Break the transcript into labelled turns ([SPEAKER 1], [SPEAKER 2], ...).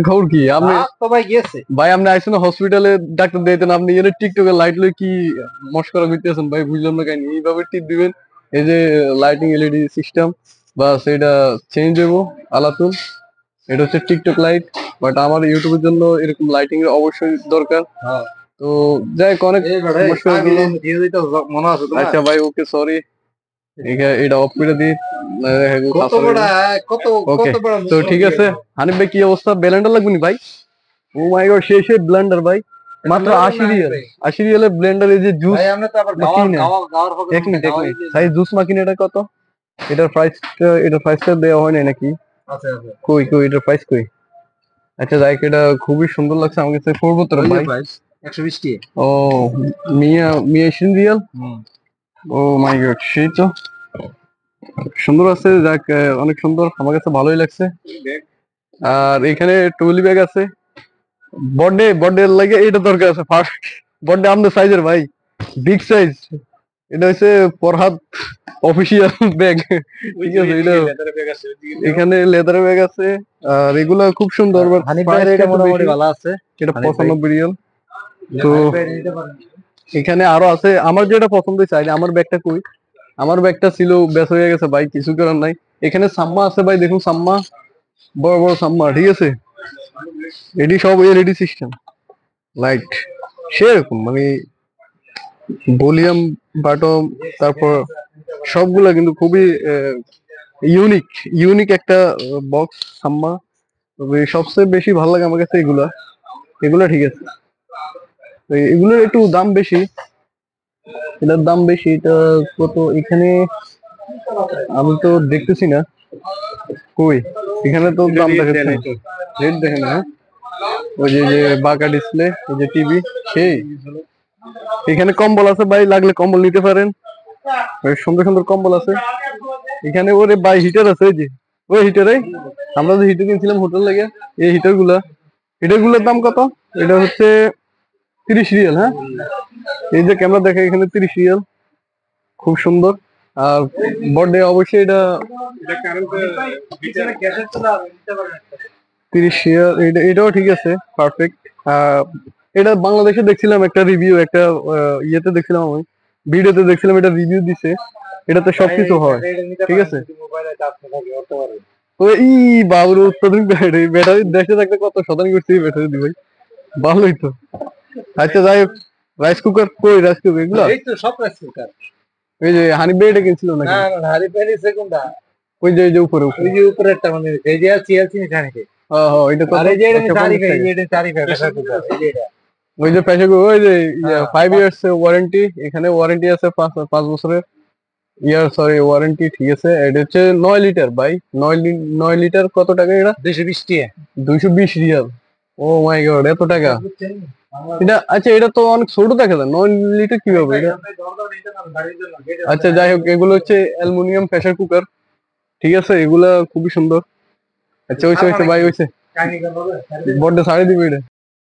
[SPEAKER 1] খবর কি আপনি?
[SPEAKER 2] তো ভাই গেছে
[SPEAKER 1] ভাই আপনি আইছেন হসপিটালে ডাক্তার দিতেন, আপনি এর টিকটকে লাইট লই কি মস্করা করতেছেন ভাই? বুঝলাম না কেন এইভাবে টিপ দিবেন। এই যে লাইটিং এলইডি সিস্টেম বা সেটা চেঞ্জ হইব আলাতুন। এটা হচ্ছে টিকটক লাইট, বাট আমার ইউটিউবের জন্য এরকম লাইটিং এর অবশ্যই দরকার।
[SPEAKER 2] হ্যাঁ
[SPEAKER 1] তো যাই হোক, অনেক
[SPEAKER 2] এই বেটা
[SPEAKER 1] সমস্যা হলো।
[SPEAKER 2] দিয়ে দিতে মনে আছে তোমার
[SPEAKER 1] আচ্ছা ভাই, ওকে সরি, এটা অফ করে দিই।
[SPEAKER 2] কত বড় কত
[SPEAKER 1] ওকে,
[SPEAKER 2] কত বড়
[SPEAKER 1] তো ঠিক আছে। হানিফ ভাই কি অবস্থা? ব্লেন্ডার লাগবে নি ভাই? ও মাই গড, সেই ব্লেন্ডার ভাই, মাত্র 80 রিয়াল। 80 রিয়ালের ব্লেন্ডার, এই যে জুস
[SPEAKER 2] ভাই আমরা তো আবার
[SPEAKER 1] মাকিনা।
[SPEAKER 2] গাওয়ার হবে
[SPEAKER 1] এক মিনিট ভাই, জুস মাকিনা এটা কত? এটার প্রাইসটা দেওয়া হয় নাই নাকি?
[SPEAKER 2] আচ্ছা আচ্ছা
[SPEAKER 1] কই কই এটার প্রাইস কই? আচ্ছা যাই হোক, এটা খুবই সুন্দর লাগছে আমার কাছে। করবো তোর ভাই।
[SPEAKER 2] প্রাইস 120 টাকা
[SPEAKER 1] ও, মিয়া মিয়া 20 রিয়াল।
[SPEAKER 2] হুম
[SPEAKER 1] ও মাই গড, সেই তো সুন্দর আছে। যাক, অনেক সুন্দর, আমার কাছে ভালোই লাগছে। আর এখানে টুলি ব্যাগ আছে। বডে লাগে এটা দরকার আছে ফার্স্ট। বডে আমাদের সাইজের ভাই, বিগ সাইজ। এটা হচ্ছে ফরহাদ অফিসিয়াল ব্যাগ। ঠিক আছে, এটা এখানে লেদার ব্যাগ আছে। আর এগুলা খুব সুন্দর, বাট
[SPEAKER 2] হানিফ ভাই
[SPEAKER 1] প্রাইসটা
[SPEAKER 2] এটা
[SPEAKER 1] একটু
[SPEAKER 2] মোটামুটি
[SPEAKER 1] বেশি।
[SPEAKER 2] ভালো আছে
[SPEAKER 1] এটা
[SPEAKER 2] হানিফ ভাই
[SPEAKER 1] 95 রিয়াল। তো
[SPEAKER 2] হানিফ ভাই নিতে পারেন
[SPEAKER 1] এখানে আরো আছে, আমার যেটা পছন্দ হয়েছে। আমার ব্যাগটা কই? আমার ব্যাগটা ছিল, বেস হয়ে গেছে ভাই, কিছু করার নাই। এখানে সাম্মা আছে ভাই, দেখুন সাম্মা, বড় বড় সাম্মা। ঠিক আছে, এডি সব এলইডি সিস্টেম লাইট, সেরকম মানে ভলিউম বাটন, তারপর সবগুলা কিন্তু খুবই ইউনিক ইউনিক একটা বক্স সাম্মা। তবে সবচেয়ে বেশি ভালো লাগে আমার কাছে এগুলা। এগুলা ঠিক আছে, তো এগুলোর একটু দাম বেশি। এটার দাম বেশি, এটা কত এখানে আমি তো দেখতেছি না। কই, এখানে তো দাম দেখাচ্ছে না, রেট দেখেন না। ওই যে বাঁকা ডিসপ্লে, এই যে টিভি, সেই এখানে কম্বল আছে ভাই, লাগলে কম্বল নিতে পারেন। ওই সুন্দর সুন্দর কম্বল আছে এখানে। ওরে ভাই, হিটার আছে, ওই যে ওই হিটারে আমরা যে হিটার কিনছিলাম হোটেল লাগে, এই হিটার গুলোর দাম কত? এটা হচ্ছে 30 রিয়াল। হ্যাঁ, এই যে ক্যামেরা দেখে, এখানে 30 রিয়াল, খুব সুন্দর। আর বডে অবশ্যই এটা 30 রিয়াল। এটাও ঠিক আছে, পারফেক্ট। এটা বাংলাদেশে দেখছিলাম একটা রিভিউ, একটা ইয়েতে দেখছিলাম, আমি ভিডিওতে দেখছিলাম, এটা রিভিউ দিছে। এটাতে সবকিছু হয়, ঠিক আছে। তো এই বাবুর অত্যাধুনিক ব্যাটারি দেশে থাকতে কত শতানি করছে এই ব্যাটারি দি ভাই, ভালোই তো। আচ্ছা যাই হোক, রাইস কুকার কই? রাইস কুকার এগুলো
[SPEAKER 2] এই তো সব রাইস কুকার
[SPEAKER 1] ওই যে হানি বেড কিনছিল নাকি?
[SPEAKER 2] না না হানিফ ভাই নিছে কোনটা
[SPEAKER 1] ওই যে উপরে
[SPEAKER 2] ওই যে উপরেরটা মানে এই যে সিএলসি নিছে নাকি
[SPEAKER 1] হ্যাঁ হ্যাঁ, এটা কত?
[SPEAKER 2] আর এই যে এটা
[SPEAKER 1] 150
[SPEAKER 2] চারি ভাই
[SPEAKER 1] টাকা।
[SPEAKER 2] এটা চারি ভাই প্রেসার কুকার এই যে এটা
[SPEAKER 1] ওই যে প্রেসার কুকার, ওই যে
[SPEAKER 2] হ্যাঁ
[SPEAKER 1] 5 ইয়ার্স ওয়ারেন্টি, এখানে ওয়ারেন্টি আছে 5 বছরের। সরি, ওয়ারেন্টি, ঠিক আছে। এটা হচ্ছে 9 লিটার ভাই, 9 লিটার। কত টাকা এটা?
[SPEAKER 2] 220 টাকা
[SPEAKER 1] 220 রিয়াল। ও মাই গড, এত টাকা! এটা আচ্ছা, এটা তো অনেক ছোট দেখা যায়, 9 লিটার কিভাবে এটা? আচ্ছা যাই হোক, এগুলো হচ্ছে অ্যালুমিনিয়াম প্রেসার কুকার। ঠিক আছে, এগুলা খুবই সুন্দর। আচ্ছা হয়েছে ভাই, হয়েছে। বড্ড ছাড়ি দিবে এটা।